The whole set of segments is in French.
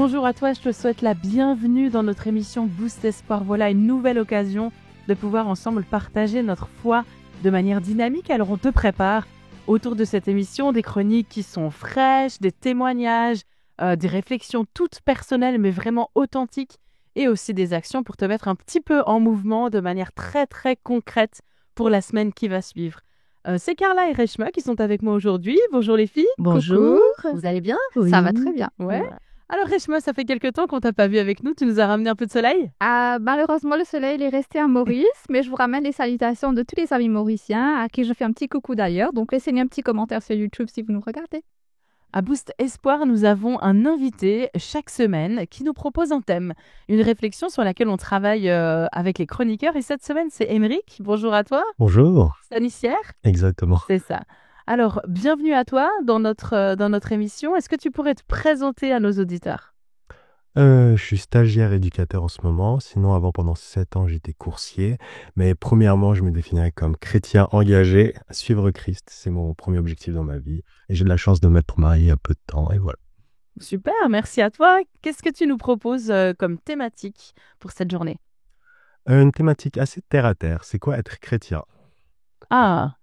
Bonjour à toi, je te souhaite la bienvenue dans notre émission Boost Espoir. Voilà une nouvelle occasion de pouvoir ensemble partager notre foi de manière dynamique. Alors on te prépare autour de cette émission des chroniques qui sont fraîches, des témoignages, des réflexions toutes personnelles mais vraiment authentiques et aussi des actions pour te mettre un petit peu en mouvement de manière très très concrète pour la semaine qui va suivre. C'est Carla et Reshma qui sont avec moi aujourd'hui. Bonjour les filles. Bonjour. Coucou. Vous allez bien? Oui. Ça va très bien. Ouais. Alors Reshma, ça fait quelques temps qu'on t'a pas vu avec nous. Tu nous as ramené un peu de soleil? Malheureusement, le soleil il est resté à Maurice, mais je vous ramène les salutations de tous les amis mauriciens à qui je fais un petit coucou d'ailleurs. Donc laissez-nous un petit commentaire sur YouTube si vous nous regardez. À Boost Espoir, nous avons un invité chaque semaine qui nous propose un thème, une réflexion sur laquelle on travaille avec les chroniqueurs. Et cette semaine, c'est Émeric. Bonjour à toi. Bonjour. Stanissière. Exactement. C'est ça. Alors, bienvenue à toi dans notre émission. Est-ce que tu pourrais te présenter à nos auditeurs? Je suis stagiaire éducateur en ce moment. Sinon, avant, pendant 7 ans, j'étais coursier. Mais premièrement, je me définirais comme chrétien engagé, suivre Christ. C'est mon premier objectif dans ma vie. Et j'ai de la chance de m'être marié il y a peu de temps. Et voilà. Super, merci à toi. Qu'est-ce que tu nous proposes comme thématique pour cette journée? Une thématique assez terre à terre. C'est quoi être chrétien? Ah,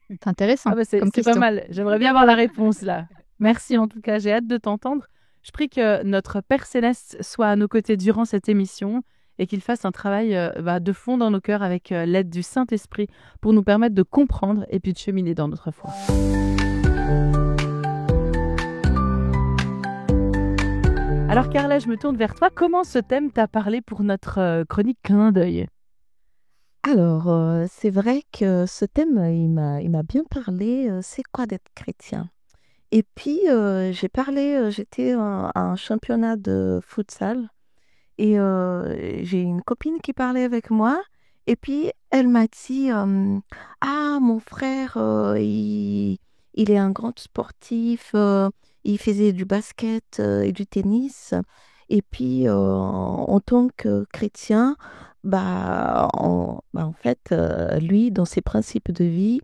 C'est intéressant. c'est comme pas question. mal. J'aimerais bien avoir la réponse là. Merci en tout cas, j'ai hâte de t'entendre. Je prie que notre Père Céleste soit à nos côtés durant cette émission et qu'il fasse un travail de fond dans nos cœurs avec l'aide du Saint-Esprit pour nous permettre de comprendre et puis de cheminer dans notre foi. Alors Carla, je me tourne vers toi. Comment ce thème t'a parlé pour notre chronique Clin d'œil? Alors, c'est vrai que ce thème, il m'a bien parlé. C'est quoi d'être chrétien? Et puis, j'étais à un championnat de futsal et j'ai une copine qui parlait avec moi. Et puis, elle m'a dit, ah, mon frère, il est un grand sportif, il faisait du basket et du tennis. Et puis, en tant que chrétien, en fait, lui, dans ses principes de vie,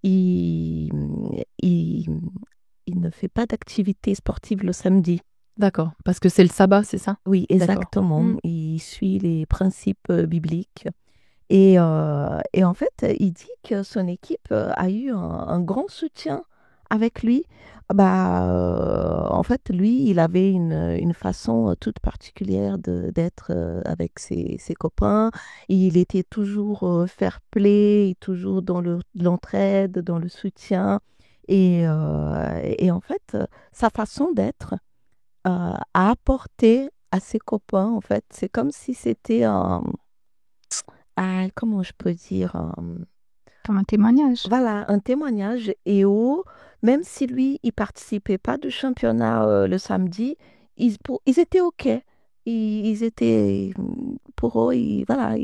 il, il, il ne fait pas d'activité sportive le samedi. D'accord, parce que c'est le sabbat, c'est ça? Oui, D'accord. exactement. Il suit les principes bibliques. Et en fait, il dit que son équipe a eu un grand soutien avec lui. En fait, lui, il avait une façon toute particulière d'être avec ses copains. Il était toujours fair-play, toujours dans l'entraide, dans le soutien. Et en fait, sa façon d'être a apporté à ses copains, en fait, c'est comme si c'était comment je peux dire, Comme un témoignage. voilà, un témoignage. Et même si lui, il participait pas du championnat le samedi, ils étaient OK. Ils étaient, pour eux, voilà,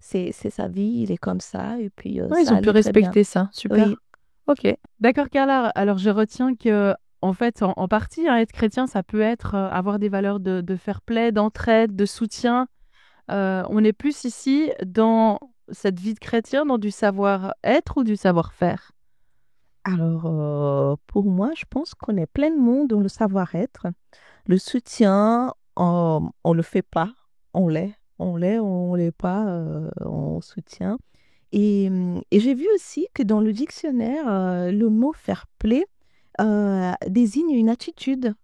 c'est sa vie, il est comme ça. Et puis, Ouais, ils ça ont pu allait très bien. respecter ça. Super. Oui. Ok. D'accord, Carla. Alors, je retiens que, en fait, en partie, être chrétien, ça peut être avoir des valeurs de fair play, d'entraide, de soutien. On est plus ici dans cette vie de chrétien, dans du savoir-être ou du savoir-faire? Alors, pour moi, je pense qu'on est pleinement dans le savoir-être. Le soutien, on le fait pas. On l'est pas, on soutient. Et j'ai vu aussi que dans le dictionnaire, le mot fair play désigne une attitude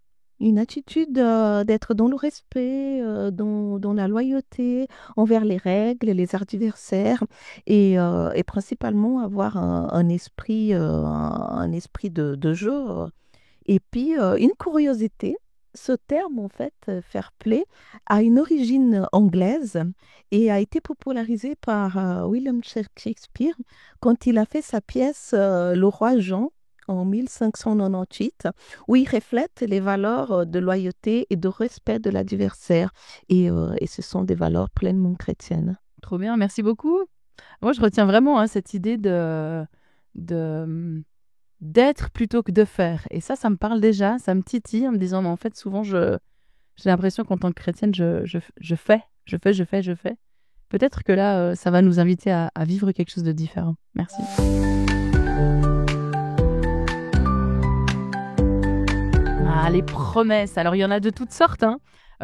d'être dans le respect, dans la loyauté envers les règles, les adversaires, et principalement avoir un esprit de jeu. Et puis, une curiosité, ce terme, en fait, fair play, a une origine anglaise et a été popularisé par William Shakespeare quand il a fait sa pièce Le Roi Jean en 1598, où il reflète les valeurs de loyauté et de respect de l'adversaire. Et ce sont des valeurs pleinement chrétiennes. Trop bien, merci beaucoup. Moi, je retiens vraiment cette idée d'être plutôt que de faire. Et ça me parle déjà, ça me titille en me disant, mais en fait, souvent, j'ai l'impression qu'en tant que chrétienne, je fais. Peut-être que là, ça va nous inviter à vivre quelque chose de différent. Merci. les promesses. Alors, il y en a de toutes sortes, hein.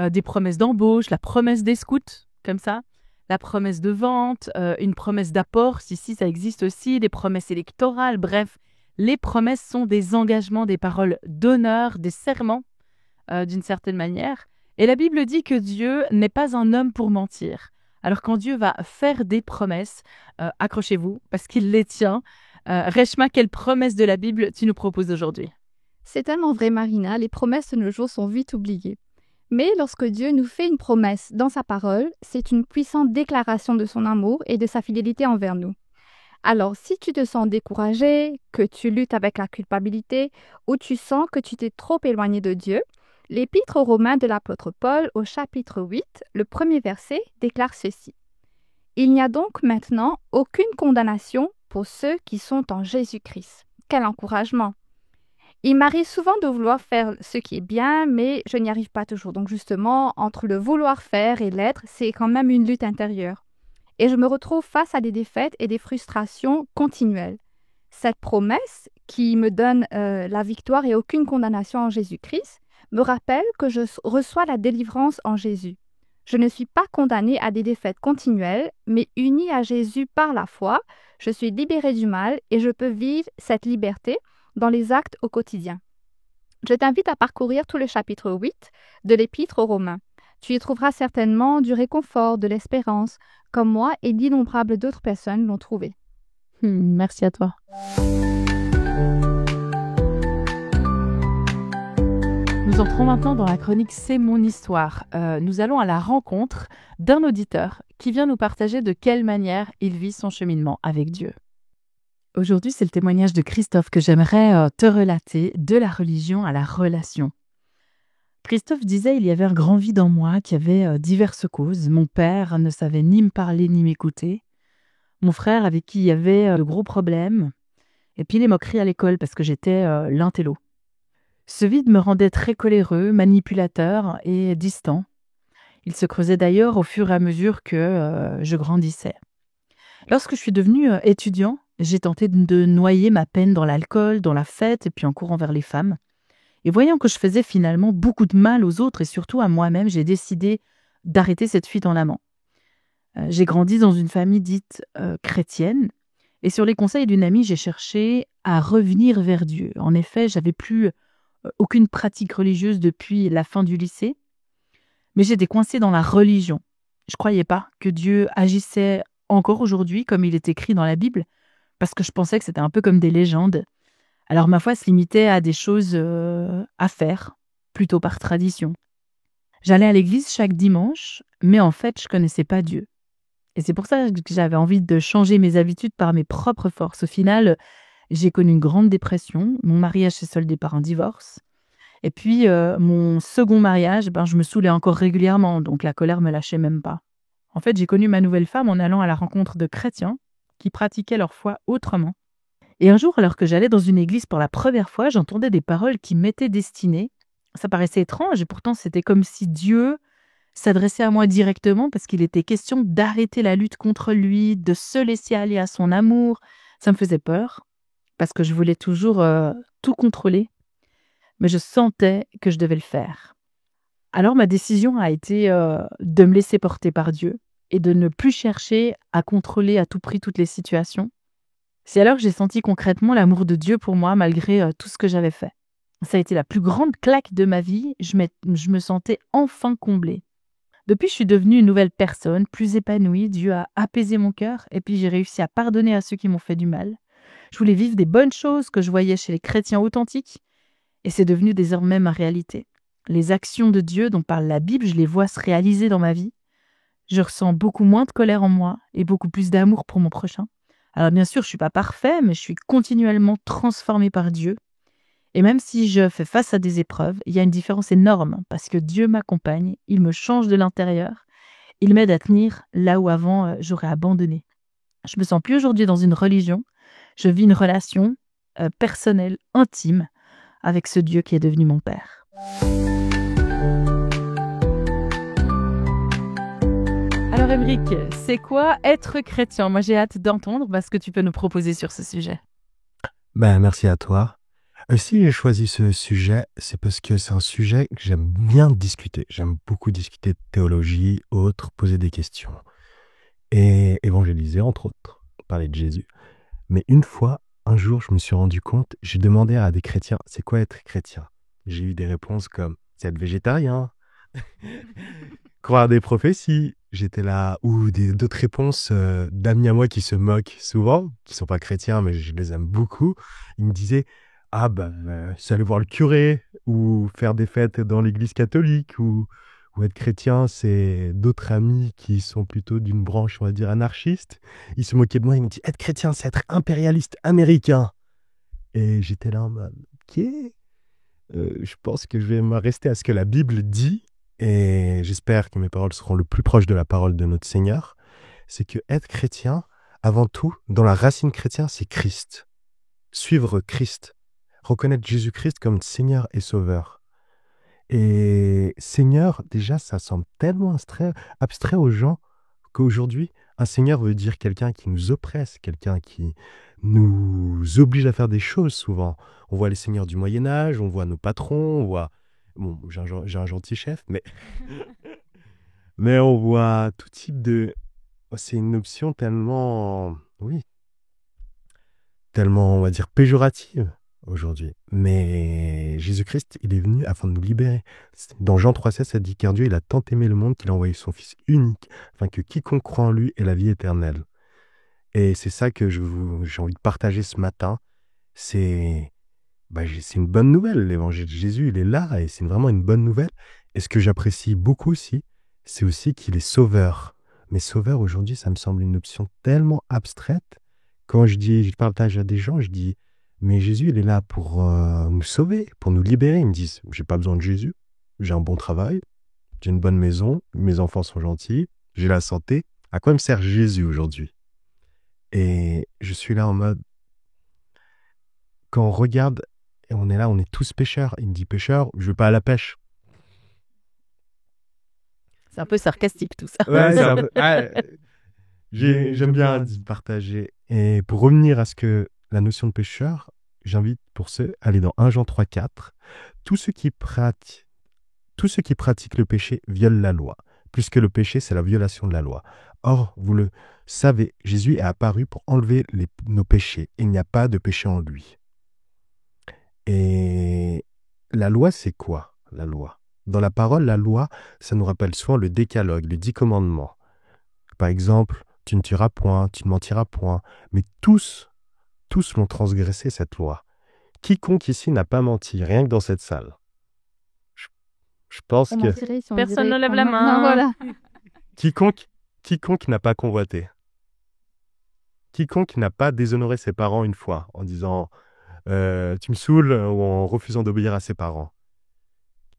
Des promesses d'embauche, la promesse des scouts, comme ça, la promesse de vente, une promesse d'apport, si ça existe aussi, des promesses électorales, bref. Les promesses sont des engagements, des paroles d'honneur, des serments, d'une certaine manière. Et la Bible dit que Dieu n'est pas un homme pour mentir. Alors quand Dieu va faire des promesses, accrochez-vous, parce qu'il les tient. Reshma, quelle promesse de la Bible tu nous proposes aujourd'hui? C'est tellement vrai, Marina, les promesses de nos jours sont vite oubliées. Mais lorsque Dieu nous fait une promesse dans sa parole, c'est une puissante déclaration de son amour et de sa fidélité envers nous. Alors, si tu te sens découragé, que tu luttes avec la culpabilité ou tu sens que tu t'es trop éloigné de Dieu, l'Épître aux Romains de l'apôtre Paul au chapitre 8, le premier verset, déclare ceci. « Il n'y a donc maintenant aucune condamnation pour ceux qui sont en Jésus-Christ. » Quel encouragement! Il m'arrive souvent de vouloir faire ce qui est bien, mais je n'y arrive pas toujours. Donc justement, entre le vouloir faire et l'être, c'est quand même une lutte intérieure. Et je me retrouve face à des défaites et des frustrations continuelles. Cette promesse qui me donne la victoire et aucune condamnation en Jésus-Christ me rappelle que je reçois la délivrance en Jésus. Je ne suis pas condamnée à des défaites continuelles, mais unie à Jésus par la foi, je suis libérée du mal et je peux vivre cette liberté dans les actes au quotidien. Je t'invite à parcourir tout le chapitre 8 de l'Épître aux Romains. Tu y trouveras certainement du réconfort, de l'espérance, comme moi et d'innombrables d'autres personnes l'ont trouvé. Merci à toi. Nous entrons maintenant dans la chronique C'est mon histoire. Nous allons à la rencontre d'un auditeur qui vient nous partager de quelle manière il vit son cheminement avec Dieu. Aujourd'hui, c'est le témoignage de Christophe que j'aimerais te relater, de la religion à la relation. Christophe disait « Il y avait un grand vide en moi qui avait diverses causes. Mon père ne savait ni me parler ni m'écouter. Mon frère avec qui il y avait de gros problèmes. Et puis les moqueries à l'école parce que j'étais l'intello. Ce vide me rendait très coléreux, manipulateur et distant. Il se creusait d'ailleurs au fur et à mesure que je grandissais. Lorsque je suis devenue étudiant, j'ai tenté de noyer ma peine dans l'alcool, dans la fête et puis en courant vers les femmes. Et voyant que je faisais finalement beaucoup de mal aux autres et surtout à moi-même, j'ai décidé d'arrêter cette fuite en avant. J'ai grandi dans une famille dite chrétienne et sur les conseils d'une amie, j'ai cherché à revenir vers Dieu. En effet, j'avais plus aucune pratique religieuse depuis la fin du lycée, mais j'étais coincée dans la religion. Je croyais pas que Dieu agissait encore aujourd'hui comme il est écrit dans la Bible, parce que je pensais que c'était un peu comme des légendes. Alors ma foi se limitait à des choses à faire, plutôt par tradition. J'allais à l'église chaque dimanche, mais en fait je connaissais pas Dieu. Et c'est pour ça que j'avais envie de changer mes habitudes par mes propres forces. Au final, j'ai connu une grande dépression, mon mariage s'est soldé par un divorce. Et puis mon second mariage, je me saoulais encore régulièrement, donc la colère me lâchait même pas. En fait, j'ai connu ma nouvelle femme en allant à la rencontre de chrétiens qui pratiquaient leur foi autrement. Et un jour, alors que j'allais dans une église pour la première fois, j'entendais des paroles qui m'étaient destinées. Ça paraissait étrange et pourtant c'était comme si Dieu s'adressait à moi directement parce qu'il était question d'arrêter la lutte contre lui, de se laisser aller à son amour. Ça me faisait peur parce que je voulais toujours tout contrôler, mais je sentais que je devais le faire. Alors ma décision a été de me laisser porter par Dieu et de ne plus chercher à contrôler à tout prix toutes les situations. C'est alors que j'ai senti concrètement l'amour de Dieu pour moi malgré tout ce que j'avais fait. Ça a été la plus grande claque de ma vie, je me sentais enfin comblée. Depuis, je suis devenue une nouvelle personne, plus épanouie, Dieu a apaisé mon cœur et puis j'ai réussi à pardonner à ceux qui m'ont fait du mal. Je voulais vivre des bonnes choses que je voyais chez les chrétiens authentiques et c'est devenu désormais ma réalité. Les actions de Dieu dont parle la Bible, je les vois se réaliser dans ma vie. Je ressens beaucoup moins de colère en moi et beaucoup plus d'amour pour mon prochain. Alors bien sûr, je ne suis pas parfait, mais je suis continuellement transformée par Dieu. Et même si je fais face à des épreuves, il y a une différence énorme parce que Dieu m'accompagne, il me change de l'intérieur, il m'aide à tenir là où avant j'aurais abandonné. Je me sens plus aujourd'hui dans une religion, je vis une relation personnelle, intime, avec ce Dieu qui est devenu mon Père. Alors Émeric, c'est quoi être chrétien? Moi j'ai hâte d'entendre ce que tu peux nous proposer sur ce sujet. Merci à toi. Si j'ai choisi ce sujet, c'est parce que c'est un sujet que j'aime bien discuter. J'aime beaucoup discuter de théologie, autres, poser des questions. Et évangéliser, entre autres, parler de Jésus. Mais une fois, un jour, je me suis rendu compte, j'ai demandé à des chrétiens, c'est quoi être chrétien? J'ai eu des réponses comme, c'est être végétarien, croire des prophéties. J'étais là, ou d'autres réponses d'amis à moi qui se moquent souvent, qui sont pas chrétiens, mais je les aime beaucoup. Ils me disaient, ah c'est aller voir le curé, ou faire des fêtes dans l'église catholique, ou être chrétien, c'est d'autres amis qui sont plutôt d'une branche, on va dire, anarchiste. Ils se moquaient de moi, ils me disaient, être chrétien, c'est être impérialiste américain. Et j'étais là en mode, ok, je pense que je vais me rester à ce que la Bible dit, et j'espère que mes paroles seront le plus proches de la parole de notre Seigneur. C'est que être chrétien, avant tout, dans la racine chrétienne, c'est Christ. Suivre Christ. Reconnaître Jésus-Christ comme Seigneur et Sauveur. Et Seigneur, déjà, ça semble tellement abstrait aux gens qu'aujourd'hui, un Seigneur veut dire quelqu'un qui nous oppresse, quelqu'un qui nous oblige à faire des choses souvent. On voit les seigneurs du Moyen-Âge, on voit nos patrons, on voit... Bon, j'ai un gentil chef, mais on voit tout type de... C'est une option tellement... Oui. Tellement, on va dire, péjorative aujourd'hui. Mais Jésus-Christ, il est venu afin de nous libérer. Dans Jean 3,16, ça dit car Dieu, il a tant aimé le monde qu'il a envoyé son Fils unique, afin que quiconque croit en lui ait la vie éternelle. Et c'est ça que j'ai envie de partager ce matin. C'est une bonne nouvelle. L'évangile de Jésus, il est là, et c'est vraiment une bonne nouvelle. Et ce que j'apprécie beaucoup aussi, c'est aussi qu'il est sauveur. Mais sauveur, aujourd'hui, ça me semble une option tellement abstraite. Quand je partage à des gens, je dis, mais Jésus, il est là pour nous sauver, pour nous libérer. Ils me disent, j'ai pas besoin de Jésus, j'ai un bon travail, j'ai une bonne maison, mes enfants sont gentils, j'ai la santé. À quoi me sert Jésus aujourd'hui? Et je suis là en mode, quand on regarde, et on est là, on est tous pêcheurs. Il me dit, pêcheur, je veux pas à la pêche. C'est un peu sarcastique tout ça. Ouais, j'aime bien partager. Et pour revenir à la notion de pécheur, j'invite pour ceux à aller dans 1 Jean 3,4. Tous ceux qui pratiquent le péché violent la loi, puisque le péché, c'est la violation de la loi. Or, vous le savez, Jésus est apparu pour enlever nos péchés, et il n'y a pas de péché en lui. Et la loi, c'est quoi, la loi? Dans la parole, la loi, ça nous rappelle souvent le décalogue, les 10 commandements. Par exemple, tu ne tueras point, tu ne mentiras point. Mais tous l'ont transgressé, cette loi. Quiconque ici n'a pas menti, rien que dans cette salle. Je pense que... Personne ne lève la main. Non, voilà. Quiconque n'a pas convoité. Quiconque n'a pas déshonoré ses parents une fois, en disant tu me saoules, ou en refusant d'obéir à ses parents.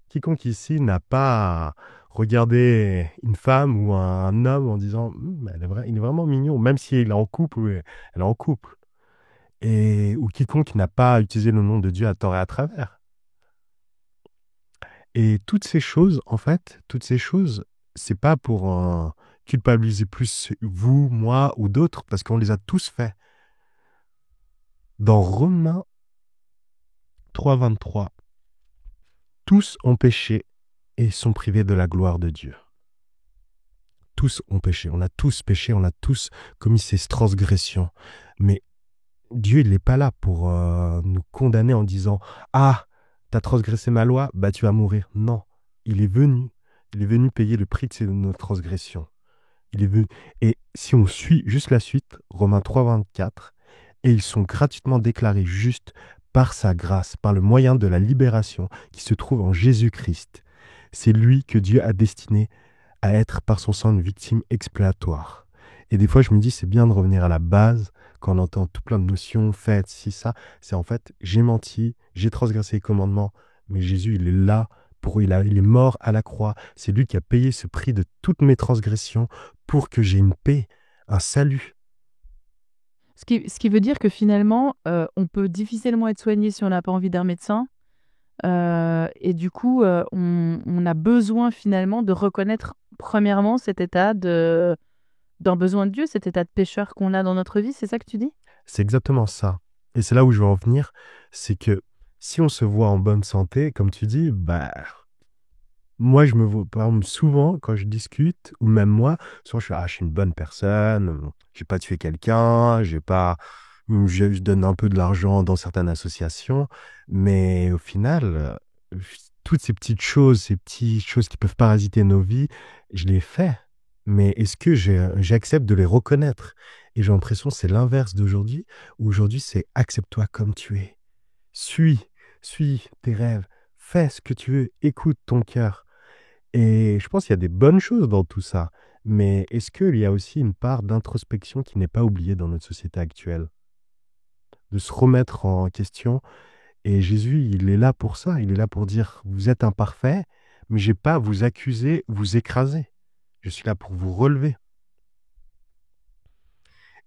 Quiconque ici n'a pas regardé une femme ou un homme en disant il est vraiment mignon, même s'il est en couple ou elle est en couple. Ou quiconque n'a pas utilisé le nom de Dieu à tort et à travers. Et toutes ces choses, c'est pas pour culpabiliser plus vous, moi ou d'autres, parce qu'on les a tous faits. Dans Romains 3,23, tous ont péché et sont privés de la gloire de Dieu. Tous ont péché, on a tous péché, on a tous commis ces transgressions. Mais Dieu, il n'est pas là pour nous condamner en disant « Ah, t'as transgressé ma loi, tu vas mourir. » Non, il est venu payer le prix de nos transgressions. Il est venu. Et si on suit juste la suite, Romains 3,24, et ils sont gratuitement déclarés justes par sa grâce, par le moyen de la libération qui se trouve en Jésus-Christ. C'est lui que Dieu a destiné à être par son sang une victime expiatoire. Et des fois, je me dis, c'est bien de revenir à la base, quand on entend tout plein de notions, faites, si ça, c'est en fait, j'ai menti, j'ai transgressé les commandements, mais Jésus, il est là, il est mort à la croix. C'est lui qui a payé ce prix de toutes mes transgressions pour que j'ai une paix, un salut. Ce qui veut dire que finalement, on peut difficilement être soigné si on n'a pas envie d'un médecin. Et du coup, on a besoin finalement de reconnaître premièrement cet état d'un besoin de Dieu, cet état de pécheur qu'on a dans notre vie. C'est ça que tu dis? C'est exactement ça. Et c'est là où je veux en venir. C'est que si on se voit en bonne santé, comme tu dis, bah, moi, je me vois, par exemple, souvent, quand je discute, ou même moi, souvent, je suis une bonne personne, j'ai pas tué quelqu'un, j'ai pas, je donne un peu de l'argent dans certaines associations, mais au final, toutes ces petites choses qui peuvent parasiter nos vies, je les fais. Mais est-ce que j'accepte de les reconnaître? Et j'ai l'impression que c'est l'inverse d'aujourd'hui, où aujourd'hui, c'est accepte-toi comme tu es. Suis tes rêves, fais ce que tu veux, écoute ton cœur. Et je pense qu'il y a des bonnes choses dans tout ça. Mais est-ce qu'il y a aussi une part d'introspection qui n'est pas oubliée dans notre société actuelle? De se remettre en question. Et Jésus, il est là pour ça. Il est là pour dire, vous êtes imparfait, mais j'ai pas à vous accuser, vous écraser. Je suis là pour vous relever.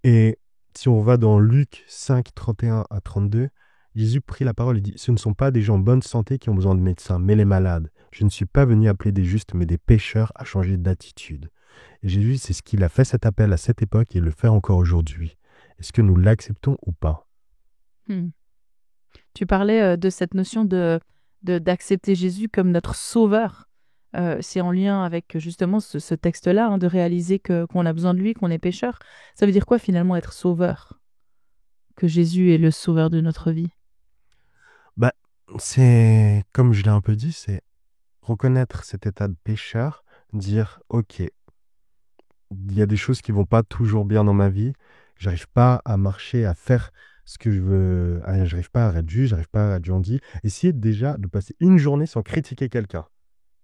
Et si on va dans Luc 5, 31 à 32, Jésus prit la parole et dit, ce ne sont pas des gens en bonne santé qui ont besoin de médecins, mais les malades. Je ne suis pas venu appeler des justes, mais des pécheurs à changer d'attitude. Et Jésus, c'est ce qu'il a fait cet appel à cette époque et il le fait encore aujourd'hui. Est-ce que nous l'acceptons ou pas? Tu parlais de cette notion d'accepter Jésus comme notre sauveur. C'est en lien avec justement ce texte-là, hein, de réaliser qu'on a besoin de lui, qu'on est pécheur. Ça veut dire quoi finalement être sauveur? Que Jésus est le sauveur de notre vie? Bah, c'est, comme je l'ai un peu dit, c'est reconnaître cet état de pécheur, dire, ok, il y a des choses qui vont pas toujours bien dans ma vie, j'arrive pas à marcher, à faire ce que je veux, j'arrive pas à être juste, j'arrive pas à être gentil. Essayez déjà de passer une journée sans critiquer quelqu'un.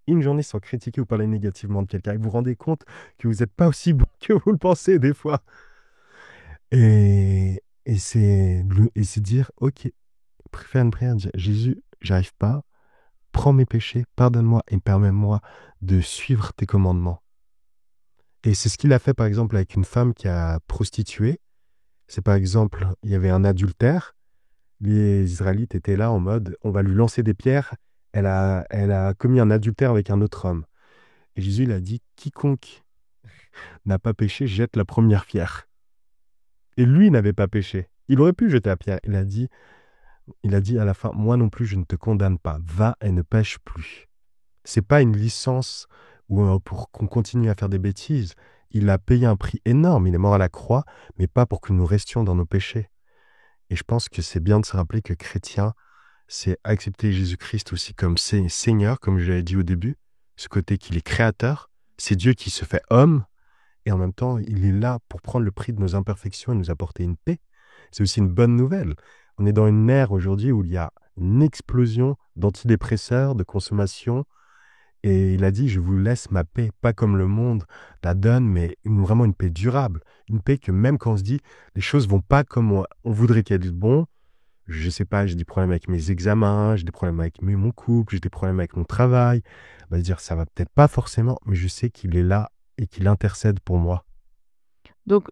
Une journée sans critiquer ou parler négativement de quelqu'un. Et vous vous rendez compte que vous n'êtes pas aussi bon que vous le pensez des fois. Et c'est dire, ok, faire une prière, dire, Jésus, j'arrive pas, prends mes péchés, pardonne-moi et permets-moi de suivre tes commandements. Et c'est ce qu'il a fait par exemple avec une femme qui a prostitué. C'est par exemple, il y avait un adultère, les Israélites étaient là en mode, on va lui lancer des pierres, elle a commis un adultère avec un autre homme. Et Jésus, il a dit, quiconque n'a pas péché, jette la première pierre. Et lui n'avait pas péché. Il aurait pu jeter la pierre. Il a dit à la fin, moi non plus, je ne te condamne pas. Va et ne pêche plus. C'est pas une licence pour qu'on continue à faire des bêtises. Il a payé un prix énorme. Il est mort à la croix, mais pas pour que nous restions dans nos péchés. Et je pense que c'est bien de se rappeler que chrétien, c'est accepter Jésus-Christ aussi comme Seigneur, comme je l'avais dit au début. Ce côté qu'il est créateur, c'est Dieu qui se fait homme, et en même temps, il est là pour prendre le prix de nos imperfections et nous apporter une paix. C'est aussi une bonne nouvelle. On est dans une ère aujourd'hui où il y a une explosion d'antidépresseurs, de consommation, et il a dit, je vous laisse ma paix, pas comme le monde la donne, mais vraiment une paix durable. Une paix que même quand on se dit, les choses vont pas comme on voudrait qu'elles disent, bon, je sais pas, j'ai des problèmes avec mes examens, j'ai des problèmes avec mon couple, j'ai des problèmes avec mon travail. On va dire, ça va peut-être pas forcément, mais je sais qu'il est là et qu'il intercède pour moi. Donc,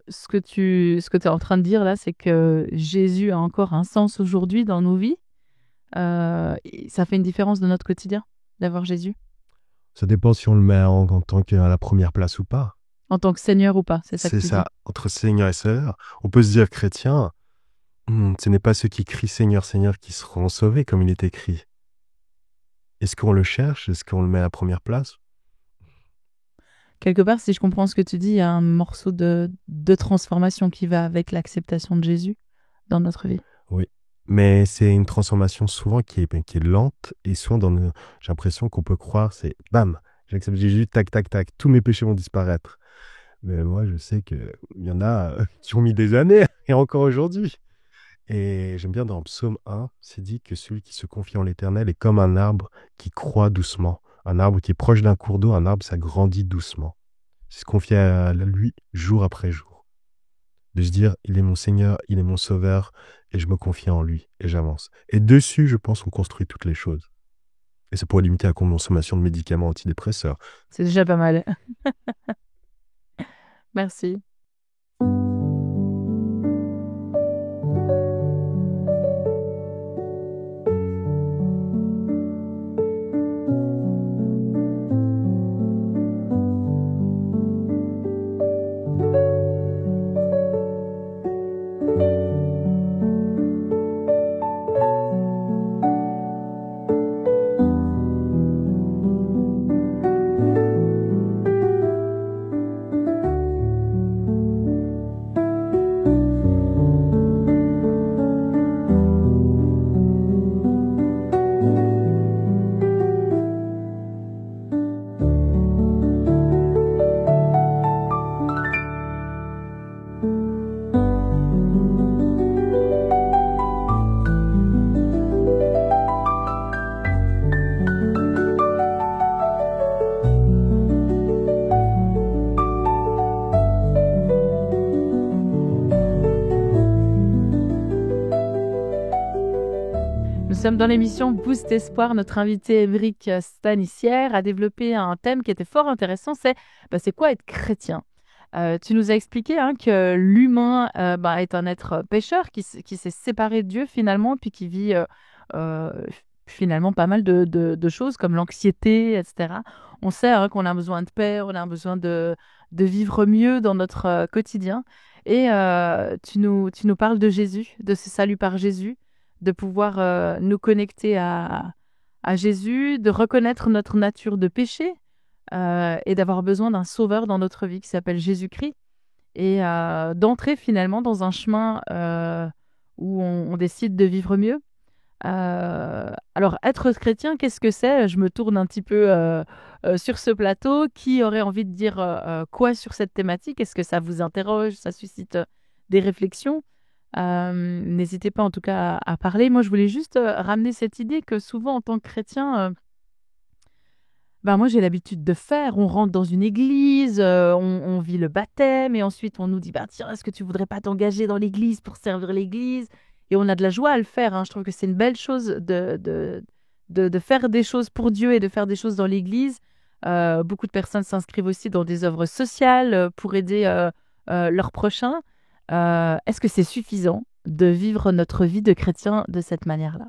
ce que tu es en train de dire là, c'est que Jésus a encore un sens aujourd'hui dans nos vies. Et ça fait une différence dans notre quotidien d'avoir Jésus, Ça dépend si on le met en tant qu'à la première place ou pas. en tant que Seigneur ou pas, c'est ça que C'est tu dis. ça, entre Seigneur et Sœur. On peut se dire chrétien, ce n'est pas ceux qui crient Seigneur, Seigneur qui seront sauvés, comme il est écrit. Est-ce qu'on le cherche? Est-ce qu'on le met à la première place? Quelque part, si je comprends ce que tu dis, il y a un morceau de transformation qui va avec l'acceptation de Jésus dans notre vie. Oui. Mais c'est une transformation souvent qui est lente et souvent j'ai l'impression qu'on peut croire, c'est bam, j'accepte Jésus, tac, tac, tac, tous mes péchés vont disparaître. Mais moi, je sais qu'il y en a qui ont mis des années et encore aujourd'hui. Et j'aime bien dans Psaume 1, c'est dit que celui qui se confie en l'Éternel est comme un arbre qui croît doucement. Un arbre qui est proche d'un cours d'eau, un arbre, ça grandit doucement. C'est se confier à lui jour après jour. De se dire, il est mon Seigneur, il est mon Sauveur, et je me confie en lui, et j'avance. Et dessus, je pense qu'on construit toutes les choses. Et ça pourrait limiter la consommation de médicaments antidépresseurs. C'est déjà pas mal. Merci. Nous sommes dans l'émission Boost Espoir. Notre invité Émeric Stanissière a développé un thème qui était fort intéressant, c'est quoi être chrétien? Tu nous as expliqué que l'humain est un être pécheur qui s'est séparé de Dieu finalement, puis qui vit finalement pas mal de choses comme l'anxiété, etc. On sait qu'on a besoin de paix, on a besoin de vivre mieux dans notre quotidien. Et tu nous parles de Jésus, de ce salut par Jésus, de pouvoir nous connecter à Jésus, de reconnaître notre nature de péché et d'avoir besoin d'un sauveur dans notre vie qui s'appelle Jésus-Christ et d'entrer finalement dans un chemin où on décide de vivre mieux. Alors, être chrétien, qu'est-ce que c'est? Je me tourne un petit peu sur ce plateau. Qui aurait envie de dire quoi sur cette thématique? Est-ce que ça vous interroge? Ça suscite des réflexions? N'hésitez pas en tout cas à parler. Moi, je voulais juste ramener cette idée que souvent en tant que chrétien, moi j'ai l'habitude de faire. On rentre dans une église, on vit le baptême et ensuite on nous dit tiens, est-ce que tu voudrais pas t'engager dans l'église pour servir l'église? Et on a de la joie à le faire. Je trouve que c'est une belle chose de faire des choses pour Dieu et de faire des choses dans l'église. Beaucoup de personnes s'inscrivent aussi dans des œuvres sociales pour aider leurs prochains. Est-ce que c'est suffisant de vivre notre vie de chrétien de cette manière-là?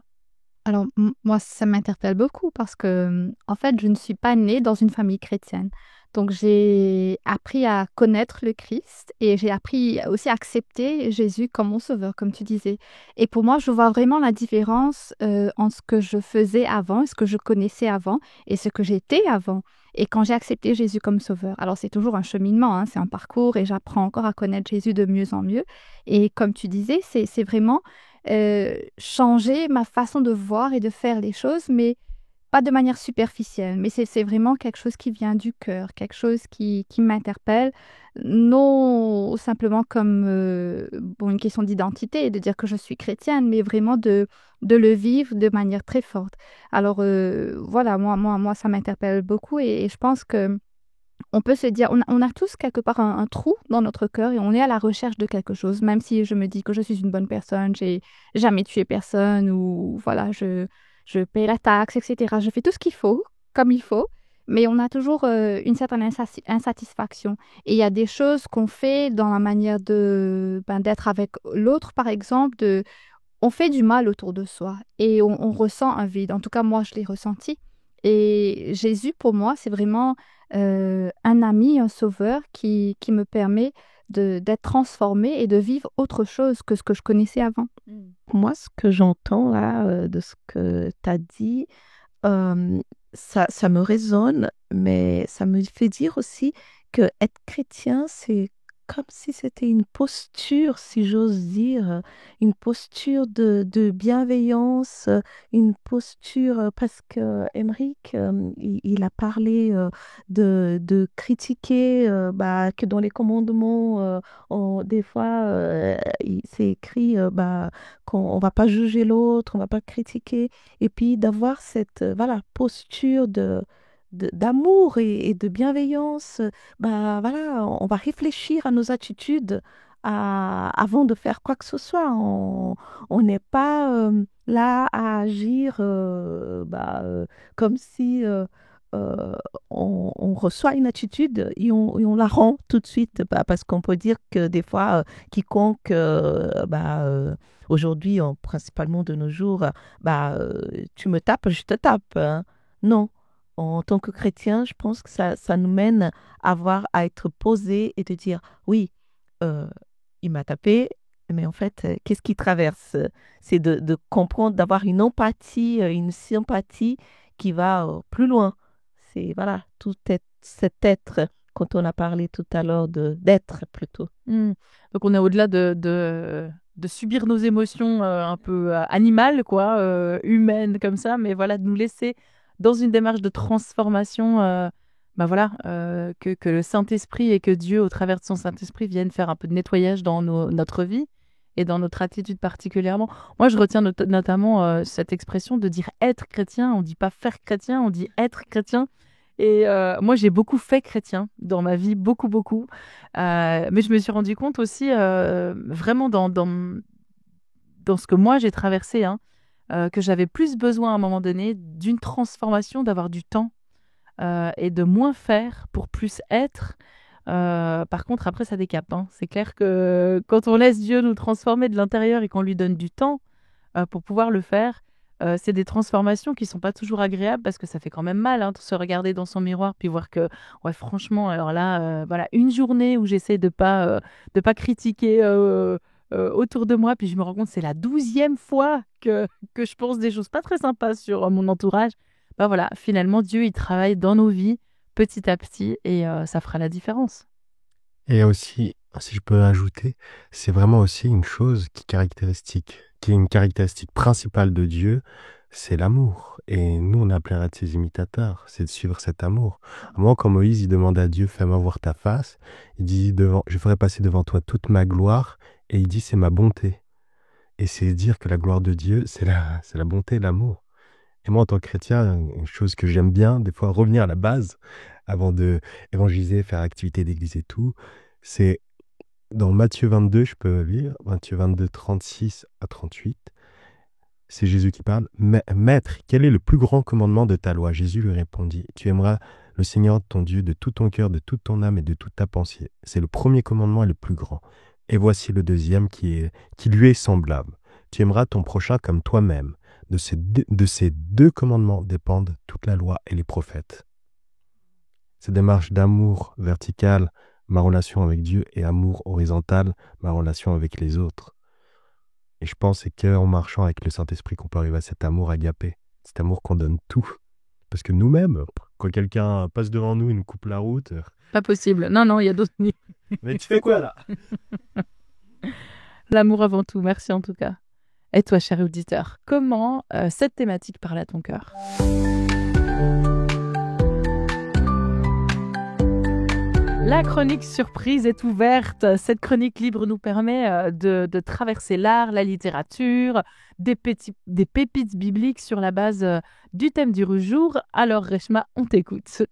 Alors, moi, ça m'interpelle beaucoup parce que, en fait, je ne suis pas née dans une famille chrétienne. Donc, j'ai appris à connaître le Christ et j'ai appris aussi à accepter Jésus comme mon sauveur, comme tu disais. Et pour moi, je vois vraiment la différence entre ce que je faisais avant, ce que je connaissais avant et ce que j'étais avant. Et quand j'ai accepté Jésus comme sauveur, alors c'est toujours un cheminement, c'est un parcours et j'apprends encore à connaître Jésus de mieux en mieux. Et comme tu disais, c'est vraiment changer ma façon de voir et de faire les choses, mais pas de manière superficielle, mais c'est vraiment quelque chose qui vient du cœur, quelque chose qui m'interpelle, non simplement comme une question d'identité et de dire que je suis chrétienne, mais vraiment de le vivre de manière très forte. Alors voilà, moi, ça m'interpelle beaucoup et je pense que on peut se dire, on a tous quelque part un trou dans notre cœur et on est à la recherche de quelque chose, même si je me dis que je suis une bonne personne, j'ai jamais tué personne ou voilà, je paye la taxe, etc. Je fais tout ce qu'il faut, comme il faut, mais on a toujours une certaine insatisfaction. Et il y a des choses qu'on fait dans la manière d'être avec l'autre, par exemple, on fait du mal autour de soi et on ressent un vide. En tout cas, moi, je l'ai ressenti. Et Jésus, pour moi, c'est vraiment un ami, un sauveur qui me permet d'être transformée et de vivre autre chose que ce que je connaissais avant. Moi, ce que j'entends là, de ce que tu as dit, ça me résonne, mais ça me fait dire aussi que être chrétien, c'est comme si c'était une posture, si j'ose dire, une posture de bienveillance, une posture, parce que Émeric, il a parlé de critiquer, que dans les commandements, des fois, c'est écrit qu'on ne va pas juger l'autre, on ne va pas critiquer, et puis d'avoir cette posture d'amour et de bienveillance, on va réfléchir à nos attitudes avant de faire quoi que ce soit. On n'est pas là à agir comme si on reçoit une attitude et on la rend tout de suite. Parce qu'on peut dire que des fois, quiconque, aujourd'hui, principalement de nos jours, tu me tapes, je te tape. Non. En tant que chrétien, je pense que ça nous mène à être posé et de dire, oui, il m'a tapé, mais en fait, qu'est-ce qui traverse? C'est de comprendre, d'avoir une empathie, une sympathie qui va plus loin. C'est, tout cet être, quand on a parlé tout à l'heure d'être plutôt. Donc, on est au-delà de subir nos émotions un peu animales, humaines comme ça, mais voilà, de nous laisser dans une démarche de transformation, que le Saint-Esprit et que Dieu, au travers de son Saint-Esprit, vienne faire un peu de nettoyage dans notre vie et dans notre attitude particulièrement. Moi, je retiens notamment cette expression de dire être chrétien. On ne dit pas faire chrétien, on dit être chrétien. Et moi, j'ai beaucoup fait chrétien dans ma vie, beaucoup, beaucoup. Mais je me suis rendu compte aussi, vraiment dans ce que moi j'ai traversé, que j'avais plus besoin à un moment donné d'une transformation, d'avoir du temps et de moins faire pour plus être. Par contre, après, ça décape, hein. C'est clair que quand on laisse Dieu nous transformer de l'intérieur et qu'on lui donne du temps pour pouvoir le faire, c'est des transformations qui sont pas toujours agréables parce que ça fait quand même mal, hein, de se regarder dans son miroir puis voir que, ouais, franchement, alors là, voilà, une journée où j'essaie de pas critiquer autour de moi, puis je me rends compte que c'est la 12e fois que je pense des choses pas très sympas sur mon entourage. Bah voilà, finalement, Dieu, il travaille dans nos vies petit à petit et ça fera la différence. Et aussi, si je peux ajouter, c'est vraiment aussi une chose qui est une caractéristique principale de Dieu, c'est l'amour. Et nous, on est appelés à être ses imitateurs, c'est de suivre cet amour. Moi, quand Moïse, il demande à Dieu, fais-moi voir ta face, il dit, je ferai passer devant toi toute ma gloire, et il dit, c'est ma bonté. Et c'est dire que la gloire de Dieu, c'est la bonté, l'amour. Et moi, en tant que chrétien, une chose que j'aime bien, des fois, revenir à la base, avant de évangéliser, faire activité d'église et tout, c'est dans Matthieu 22, je peux lire, Matthieu 22, 36 à 38. C'est Jésus qui parle. Maître, quel est le plus grand commandement de ta loi? Jésus lui répondit, tu aimeras le Seigneur ton Dieu de tout ton cœur, de toute ton âme et de toute ta pensée. C'est le premier commandement et le plus grand. Et voici le deuxième qui lui est semblable. Tu aimeras ton prochain comme toi-même. De ces deux commandements dépendent toute la loi et les prophètes. Cette démarche d'amour vertical, ma relation avec Dieu, et amour horizontal, ma relation avec les autres. Et je pense que c'est qu'en marchant avec le Saint-Esprit qu'on peut arriver à cet amour agapé, cet amour qu'on donne tout. Parce que nous-mêmes, quand quelqu'un passe devant nous et nous coupe la route... Pas possible. Non, il y a d'autres nids. Mais tu fais quoi là? L'amour avant tout, merci en tout cas. Et toi, cher auditeur, comment cette thématique parle à ton cœur? La chronique surprise est ouverte. Cette chronique libre nous permet de traverser l'art, la littérature, des pépites bibliques sur la base du thème du jour. Alors, Reshma, on t'écoute.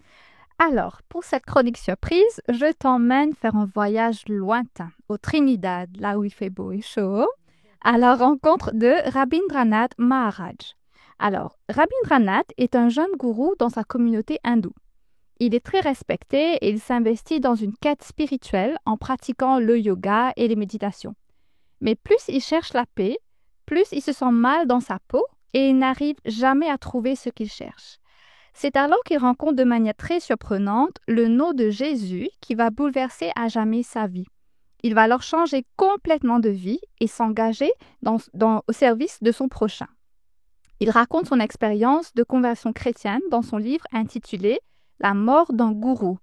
Alors, pour cette chronique surprise, je t'emmène faire un voyage lointain, au Trinidad, là où il fait beau et chaud, à la rencontre de Rabindranath Maharaj. Alors, Rabindranath est un jeune gourou dans sa communauté hindoue. Il est très respecté et il s'investit dans une quête spirituelle en pratiquant le yoga et les méditations. Mais plus il cherche la paix, plus il se sent mal dans sa peau et il n'arrive jamais à trouver ce qu'il cherche. C'est alors qu'il rencontre de manière très surprenante le nom de Jésus qui va bouleverser à jamais sa vie. Il va alors changer complètement de vie et s'engager au service de son prochain. Il raconte son expérience de conversion chrétienne dans son livre intitulé « La mort d'un gourou ».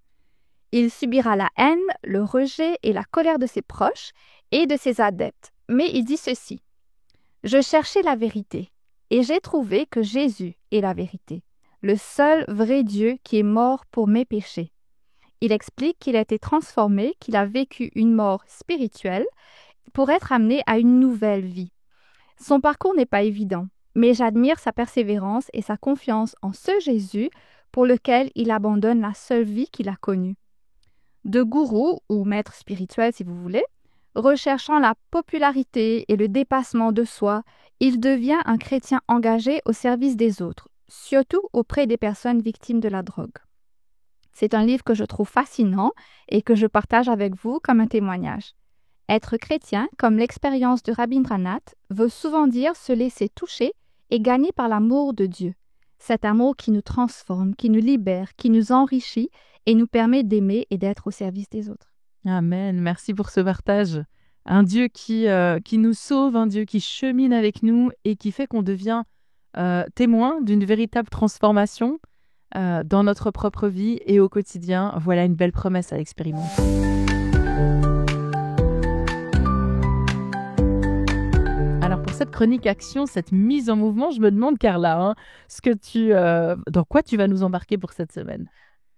Il subira la haine, le rejet et la colère de ses proches et de ses adeptes. Mais il dit ceci : « Je cherchais la vérité et j'ai trouvé que Jésus est la vérité, le seul vrai Dieu qui est mort pour mes péchés. » Il explique qu'il a été transformé, qu'il a vécu une mort spirituelle pour être amené à une nouvelle vie. Son parcours n'est pas évident, mais j'admire sa persévérance et sa confiance en ce Jésus pour lequel il abandonne la seule vie qu'il a connue. De gourou, ou maître spirituel si vous voulez, recherchant la popularité et le dépassement de soi, il devient un chrétien engagé au service des autres, surtout auprès des personnes victimes de la drogue. C'est un livre que je trouve fascinant et que je partage avec vous comme un témoignage. Être chrétien, comme l'expérience de Rabindranath, veut souvent dire se laisser toucher et gagner par l'amour de Dieu. Cet amour qui nous transforme, qui nous libère, qui nous enrichit et nous permet d'aimer et d'être au service des autres. Amen, merci pour ce partage. Un Dieu qui nous sauve, un Dieu qui chemine avec nous et qui fait qu'on devient témoin d'une véritable transformation dans notre propre vie et au quotidien. Voilà une belle promesse à expérimenter. Alors pour cette chronique action, cette mise en mouvement, je me demande, Carla, dans quoi tu vas nous embarquer pour cette semaine?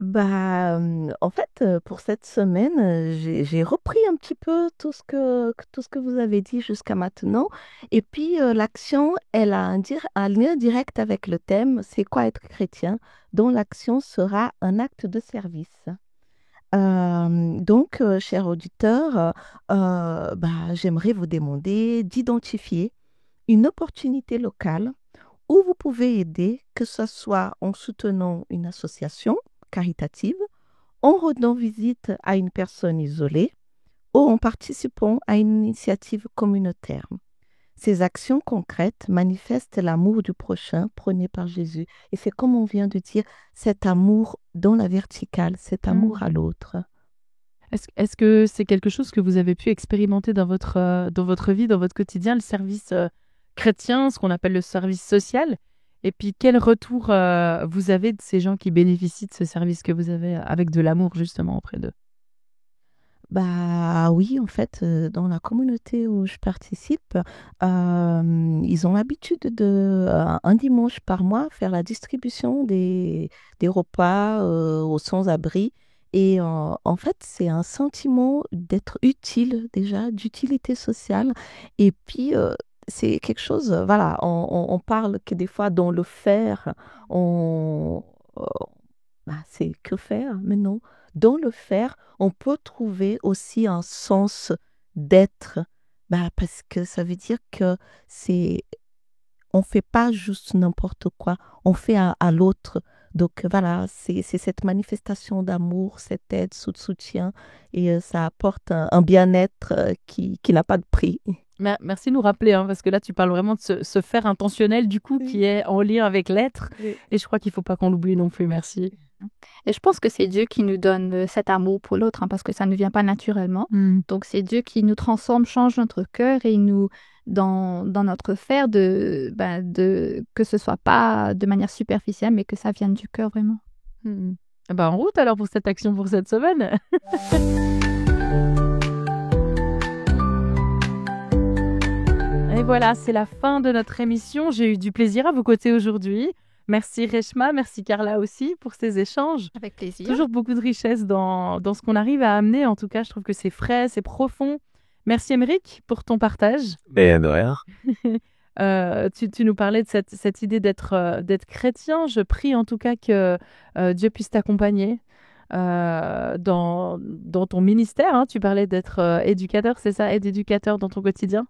En fait, pour cette semaine, j'ai repris un petit peu tout ce que vous avez dit jusqu'à maintenant. Et puis, l'action, elle a un lien direct avec le thème, c'est quoi être chrétien, dont l'action sera un acte de service. Donc, chers auditeurs, j'aimerais vous demander d'identifier une opportunité locale où vous pouvez aider, que ce soit en soutenant une association caritative, en rendant visite à une personne isolée ou en participant à une initiative communautaire. Ces actions concrètes manifestent l'amour du prochain prôné par Jésus. Et c'est comme on vient de dire, cet amour dans la verticale, cet amour à l'autre. Est-ce que c'est quelque chose que vous avez pu expérimenter dans votre vie, dans votre quotidien, le service chrétien, ce qu'on appelle le service social? Et puis, quel retour vous avez de ces gens qui bénéficient de ce service que vous avez avec de l'amour, justement, auprès d'eux? Bah oui, en fait, dans la communauté où je participe, ils ont l'habitude de, un dimanche par mois, faire la distribution des repas aux sans-abri. Et en fait, c'est un sentiment d'être utile déjà, d'utilité sociale. Et puis, c'est quelque chose, voilà, on parle que des fois dans le faire, on, c'est que faire, mais non. Dans le faire, on peut trouver aussi un sens d'être, parce que ça veut dire que on fait pas juste n'importe quoi, on fait à l'autre. Donc voilà, c'est cette manifestation d'amour, cette aide, ce soutien, et ça apporte un bien-être qui n'a pas de prix. Merci de nous rappeler, parce que là, tu parles vraiment de ce faire intentionnel, du coup, Oui. qui est en lien avec l'être. Oui. Et je crois qu'il ne faut pas qu'on l'oublie non plus. Merci. Et je pense que c'est Dieu qui nous donne cet amour pour l'autre, parce que ça ne vient pas naturellement. Donc c'est Dieu qui nous transforme, change notre cœur et nous, dans notre faire, que ce soit pas de manière superficielle, mais que ça vienne du cœur vraiment. En route alors pour cette action pour cette semaine. Et voilà, c'est la fin de notre émission. J'ai eu du plaisir à vos côtés aujourd'hui. Merci Reshma, merci Carla aussi pour ces échanges. Avec plaisir. Toujours beaucoup de richesse dans ce qu'on arrive à amener. En tout cas, je trouve que c'est frais, c'est profond. Merci Émeric pour ton partage. Et de rien. Tu nous parlais de cette idée d'être chrétien. Je prie en tout cas que Dieu puisse t'accompagner dans ton ministère. Tu parlais d'être éducateur, c'est ça? Être éducateur dans ton quotidien?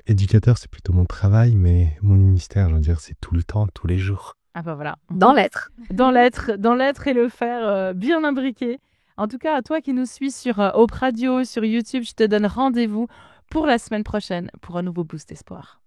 Éducateur, c'est plutôt mon travail, mais mon ministère, je veux dire, c'est tout le temps, tous les jours. Ah bah voilà. Dans l'être. Dans l'être et le faire bien imbriqué. En tout cas, à toi qui nous suis sur Hope Radio, sur YouTube, je te donne rendez-vous pour la semaine prochaine pour un nouveau Boost Espoir.